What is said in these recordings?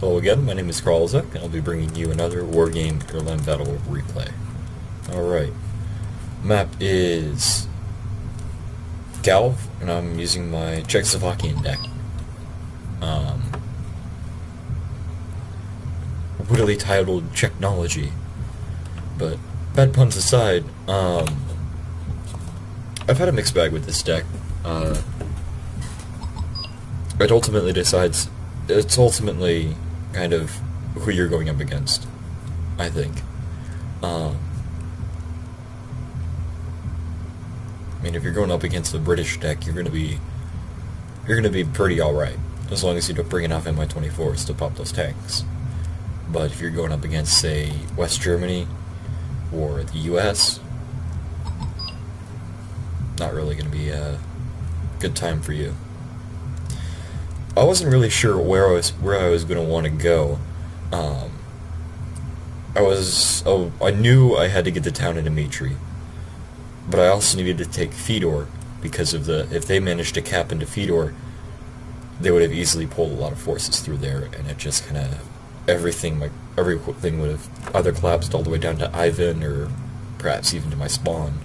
Hello again, my name is Kralzak, and I'll be bringing you another Wargame Airline Battle replay. Alright, map is Galv, and I'm using my Czechoslovakian deck. Wittily titled Technology. But, bad puns aside, I've had a mixed bag with this deck. It's ultimately kind of who you're going up against, I think. I mean, if you're going up against the British deck, you're gonna be pretty alright, as long as you don't bring enough Mi-24s to pop those tanks. But if you're going up against, say, West Germany or the US, not really gonna be a good time for you. I wasn't really sure where I was going to want to go. I knew I had to get the town of Dmitry, but I also needed to take Fedor because of if they managed to cap into Fedor, they would have easily pulled a lot of forces through there, and it just kind of everything would have either collapsed all the way down to Ivan or perhaps even to my spawn.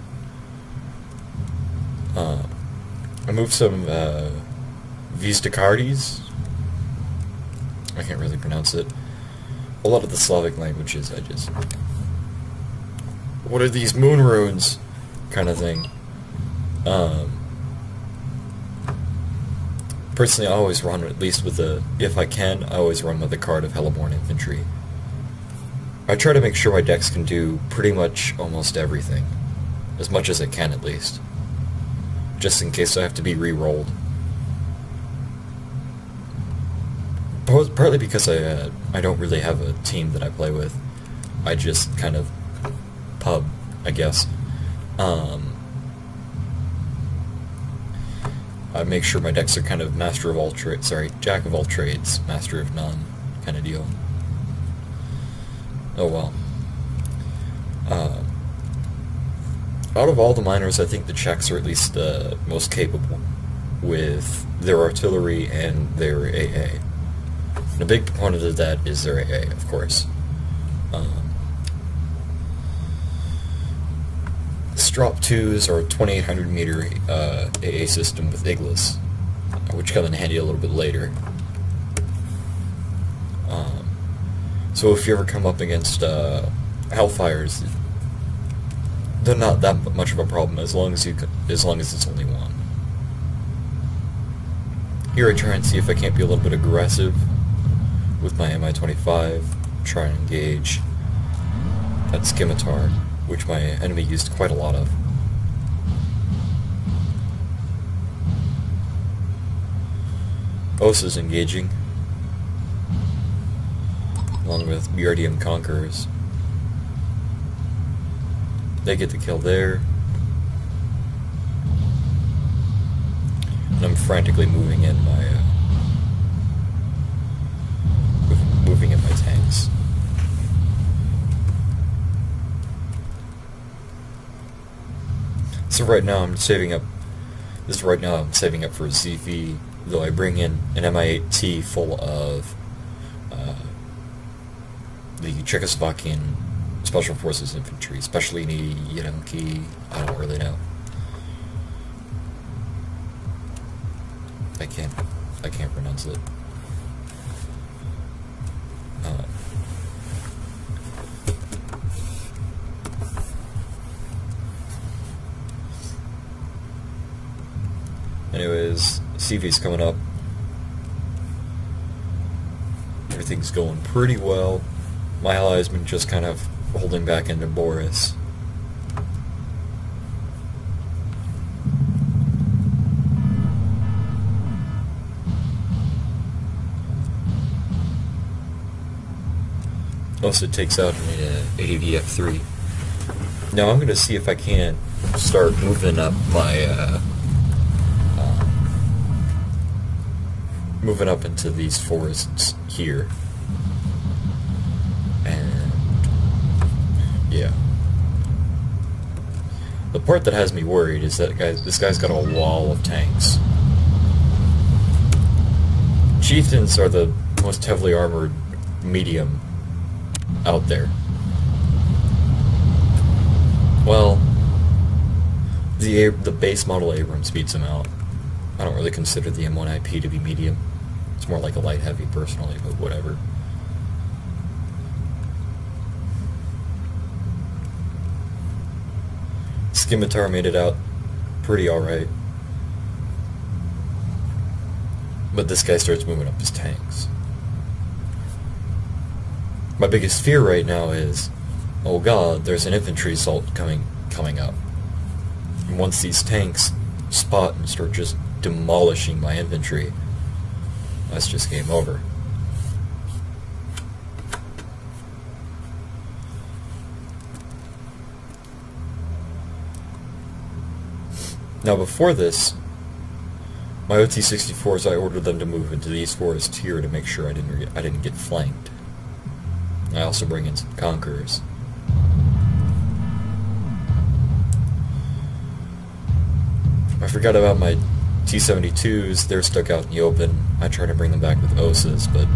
I moved some Vizdakardes. I can't really pronounce it. A lot of the Slavic languages, what are these moon runes? Kind of thing. Personally, I always run, at least with if I can, I always run with a card of Hellborn Infantry. I try to make sure my decks can do pretty much almost everything. As much as I can, at least. Just in case I have to be re-rolled. Partly because I don't really have a team that I play with. I just kind of pub, I guess. I make sure my decks are kind of jack of all trades, master of none kind of deal. Oh well. Out of all the miners, I think the Czechs are at least the most capable with their artillery and their AA. And a big component of that is their AA, of course. Strop 2s are a 2,800 meter AA system with Iglis, which come in handy a little bit later. So if you ever come up against Hellfires, they're not that much of a problem as long as it's only one. Here I try and see if I can't be a little bit aggressive with my Mi-25, try and engage that Scimitar, which my enemy used quite a lot of. Osa's engaging, along with BRDM Conquerors. They get the kill there. And I'm frantically moving in my tanks. So right now I'm saving up. I'm saving up for a ZV, though I bring in an Mi-8T full of the Czechoslovakian Special Forces Infantry, especially Yadomki. I don't really know. I can't pronounce it. Anyways, CV's coming up. Everything's going pretty well. My ally's been just kind of holding back into Boris. Also takes out an ADVF3. Now I'm going to see if I can't start moving up my moving up into these forests here. And yeah. The part that has me worried is that this guy's got a wall of tanks. Chieftains are the most heavily armored medium out there. Well, the base model Abrams beats him out. I don't really consider the M1IP to be medium. It's more like a light heavy personally, but whatever. Scimitar made it out pretty alright. But this guy starts moving up his tanks. My biggest fear right now is, oh god, there's an infantry assault coming up. And once these tanks spot and start just demolishing my infantry, that's just game over. Now before this, my OT-64s, I ordered them to move into the East Forest here to make sure I didn't get flanked. I also bring in some Conquerors. I forgot about my T-72s. They're stuck out in the open. I try to bring them back with OSAs, but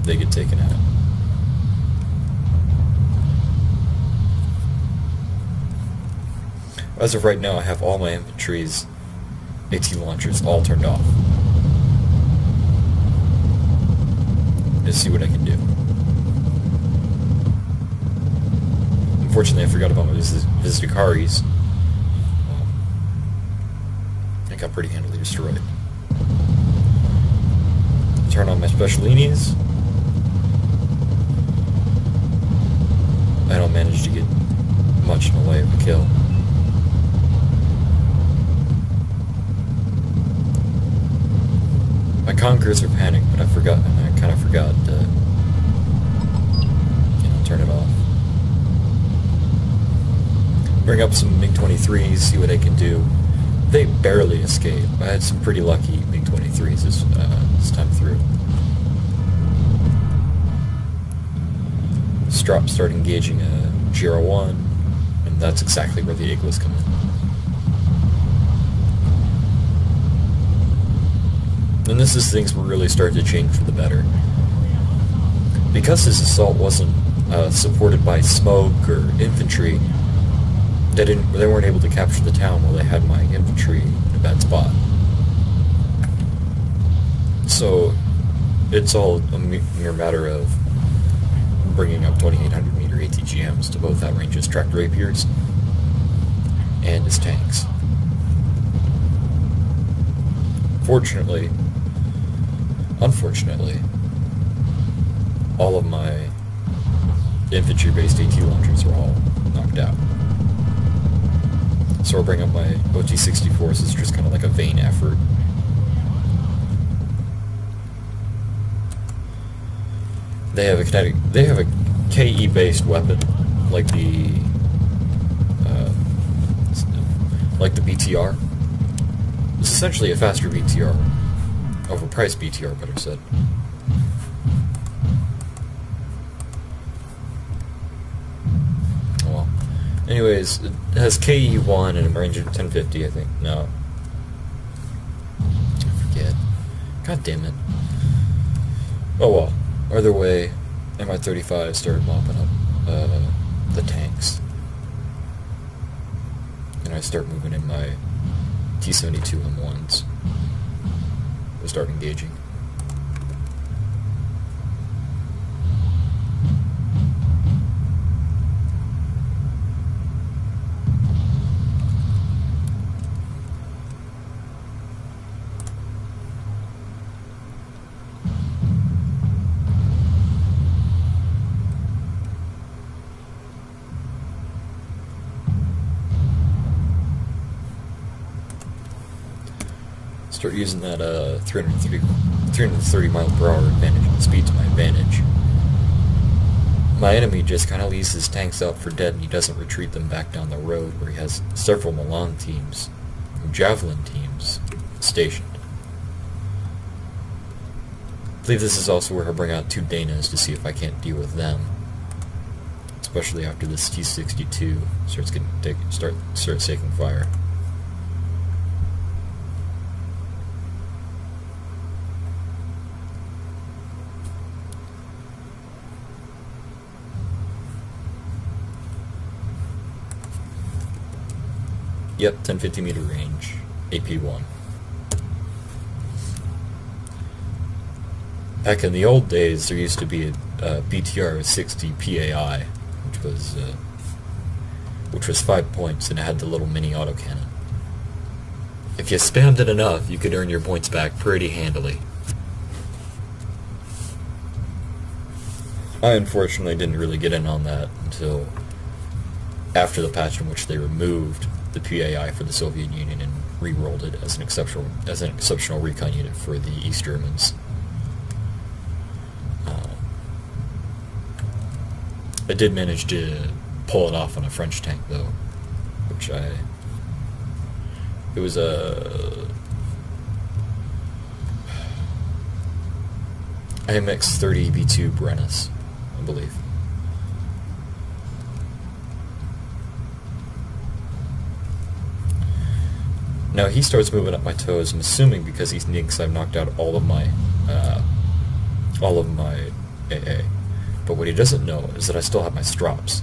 they get taken out. As of right now, I have all my infantry's AT launchers all turned off. Let's see what I can do. Unfortunately, I forgot about my Vizdacaris. They got pretty handily destroyed. Turn on my Specialinis. I don't manage to get much in the way of a kill. My Conquerors are panicked, but I kind of forgot to, turn it off. Bring up some MiG-23s, see what I can do. They barely escape. I had some pretty lucky MiG-23s this time through. Strop start engaging a GR1, and that's exactly where the Iglas come in. And this is things will really start to change for the better. Because this assault wasn't supported by smoke or infantry, they weren't able to capture the town while they had my infantry in a bad spot. So it's all a mere matter of bringing up 2800 meter ATGMs to both outrange his tracked rapiers and his tanks. Unfortunately, all of my infantry-based AT launchers are all knocked out. So I'll bring up my OT-64s. It's just kind of like a vain effort. They have a KE-based weapon, like the BTR. It's essentially a faster BTR. Overpriced BTR, better said. Oh well. Anyways, it has KE-1 and a range of 1050, I think. No. I forget. God damn it. Oh well. Either way, Mi-35 started mopping up the tanks. And I start moving in my T-72 M1s. They start engaging. Start using that 330 mile per hour advantage, speed to my advantage. My enemy just kind of leaves his tanks out for dead and he doesn't retreat them back down the road where he has several Milan teams, Javelin teams, stationed. I believe this is also where I bring out 2 Danas to see if I can't deal with them. Especially after this T-62 starts taking fire. Yep, 1050 meter range, AP1. Back in the old days, there used to be a BTR-60 PAI, which was 5 points, and it had the little mini autocannon. If you spammed it enough, you could earn your points back pretty handily. I unfortunately didn't really get in on that until after the patch in which they removed the PAI for the Soviet Union and re-rolled it as an exceptional recon unit for the East Germans. I did manage to pull it off on a French tank, though, which it was a IMX-30 B2 Brennus, I believe. Now he starts moving up my toes, I'm assuming because he thinks I've knocked out all of my AA. But what he doesn't know is that I still have my Strops,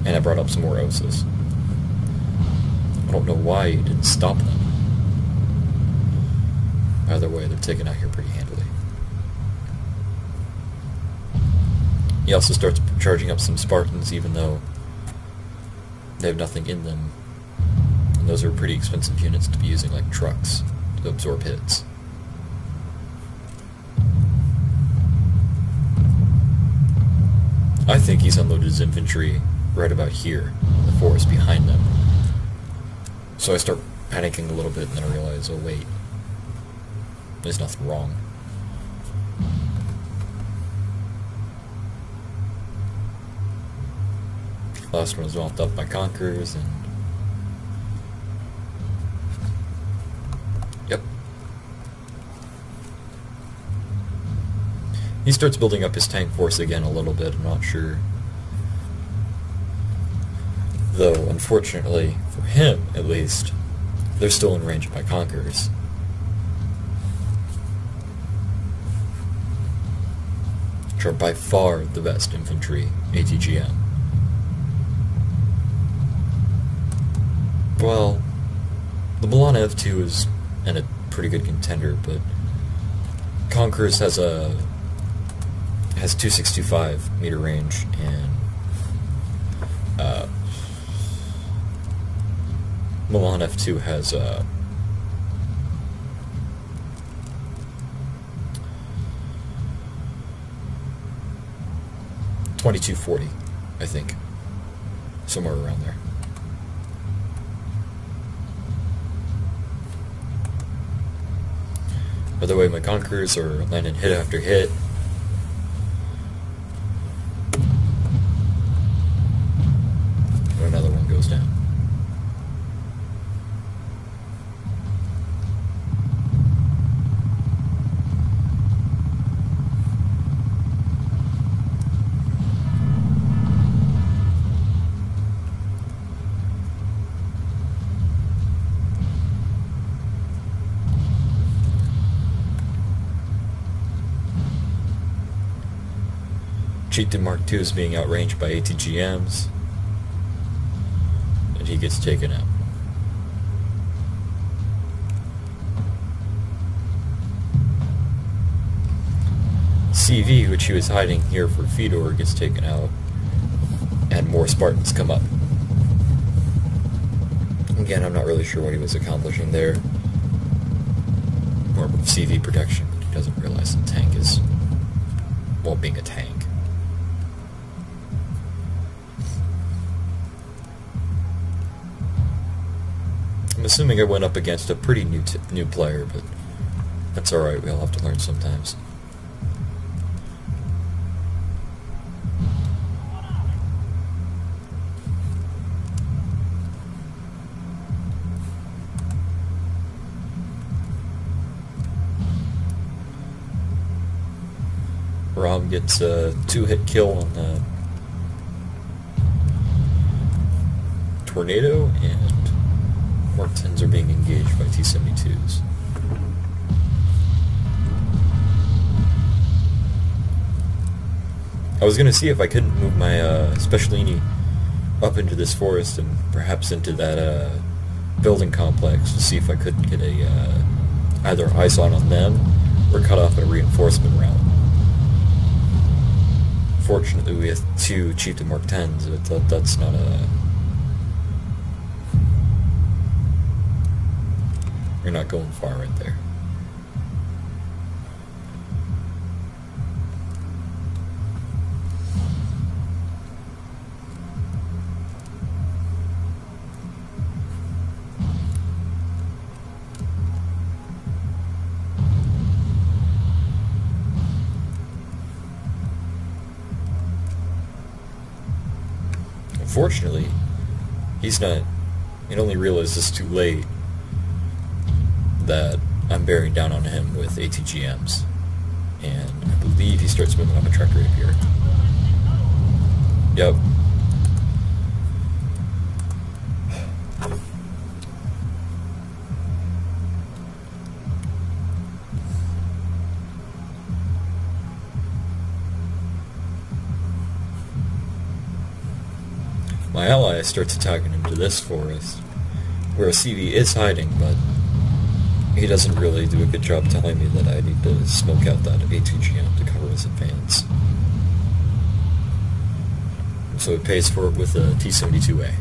and I brought up some more Osas. I don't know why he didn't stop them. Either way, they're taken out here pretty handily. He also starts charging up some Spartans, even though they have nothing in them. And those are pretty expensive units to be using like trucks to absorb hits. I think he's unloaded his infantry right about here, in the forest behind them. So I start panicking a little bit, and then I realize, oh wait, there's nothing wrong. Last one was bumped up by Conquerors, and yep. He starts building up his tank force again a little bit, I'm not sure. Though, unfortunately, for him, at least, they're still in range of my Conquerors. Which are by far the best infantry ATGM. Well, the Milan F2 is a pretty good contender, but Conquerors has 2625 meter range, and Milan F2 has 2240, I think, somewhere around there. By the way, my Conquerors are landing hit after hit. And another one goes down. Chieftain Mark II is being outranged by ATGMs, and he gets taken out. CV, which he was hiding here for Fedor, gets taken out, and more Spartans come up. Again, I'm not really sure what he was accomplishing there. More CV protection, but he doesn't realize the tank is, well, being a tank. I'm assuming I went up against a pretty new player, but that's alright, we all have to learn sometimes. Rom gets a 2-hit kill on the Tornado, and Mark 10s are being engaged by T-72s. I was going to see if I couldn't move my Specialini up into this forest and perhaps into that building complex to see if I couldn't get a either eyes on them or cut off a reinforcement route. Fortunately, we have 2 Chieftain Mark 10s, but that's not a... You're not going far right there. Unfortunately, he's not... He'd only realized this too late that I'm bearing down on him with ATGMs. And I believe he starts moving up a tractor rapier. Yep. My ally starts attacking into this forest, where a CV is hiding, but he doesn't really do a good job telling me that I need to smoke out that ATGM to cover his advance. So he pays for it with a T-72A.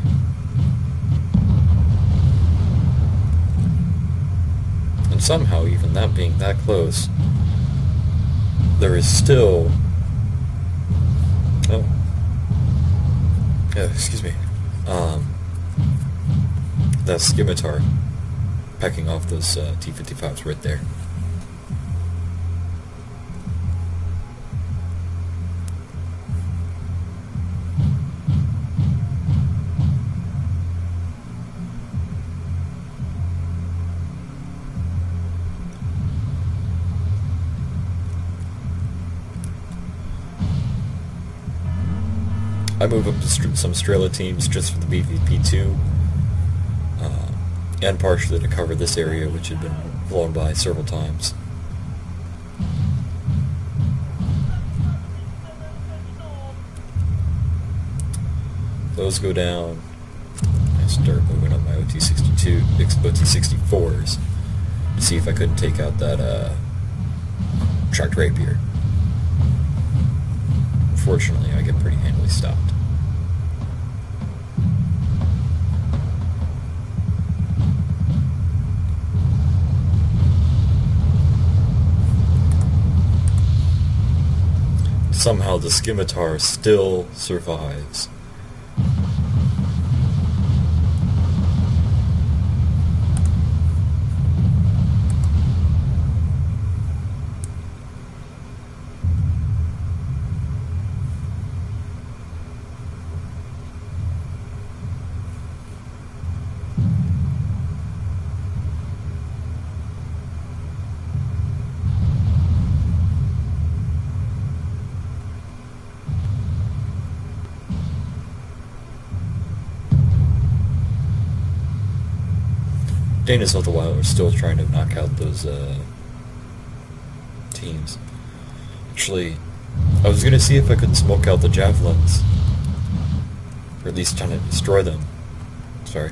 And somehow, even that being that close, there is still... Oh. Yeah, excuse me. That scimitar pecking off those T-55s right there. I move up to some Strela teams just for the BVP-2, and partially to cover this area, which had been blown by several times. Those go down. I start moving up my OT-64s to see if I couldn't take out that tracked rapier. Fortunately, I get pretty handily stopped. Somehow the scimitar still survives. Dana's all the while we're still trying to knock out those teams. Actually, I was gonna see if I could smoke out the javelins, or at least trying to destroy them. Sorry.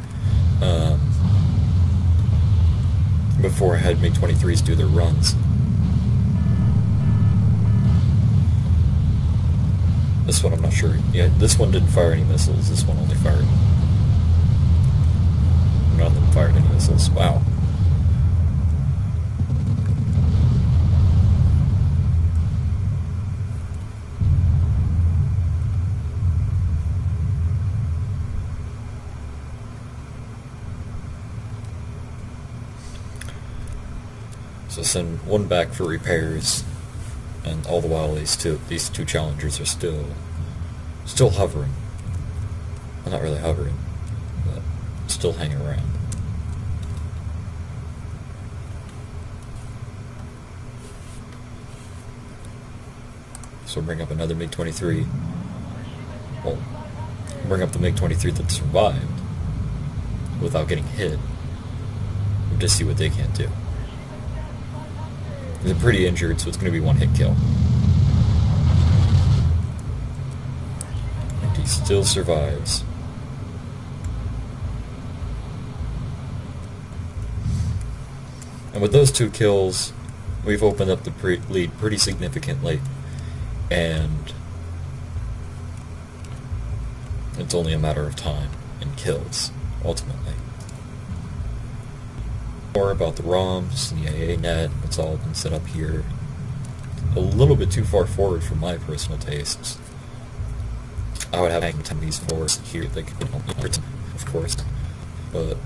Before I had MiG-23s do their runs. This one I'm not sure. Yeah, this one didn't fire any missiles. This one only fired. None of them fired any missiles. Wow. So send one back for repairs, and all the while these two Challengers are still hovering. Well, not really hovering, but still hanging around. So bring up another MiG-23. Well, bring up the MiG-23 that survived without getting hit. We'll just see what they can't do. They're pretty injured, so it's going to be one hit kill. And he still survives. And with those 2 kills, we've opened up the lead pretty significantly, and it's only a matter of time and kills, ultimately. More about the ROMs, the AA net, it's all been set up here. A little bit too far forward for my personal tastes. I would have hanged some of these forwards here, like, of course, but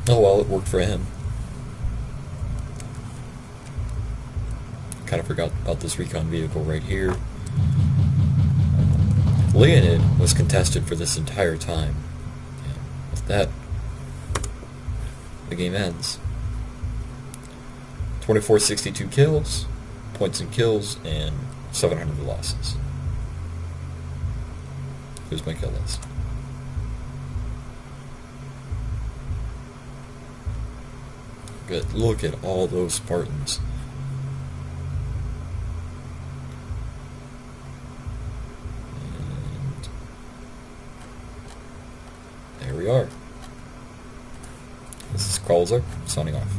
oh well, it worked for him. Kind of forgot about this recon vehicle right here. Leonid was contested for this entire time. Yeah, with that, the game ends. 2462 kills, points and kills, and 700 losses. Here's my kill list. Good. Look at all those Spartans. And there we are. This is Kralzer, signing off.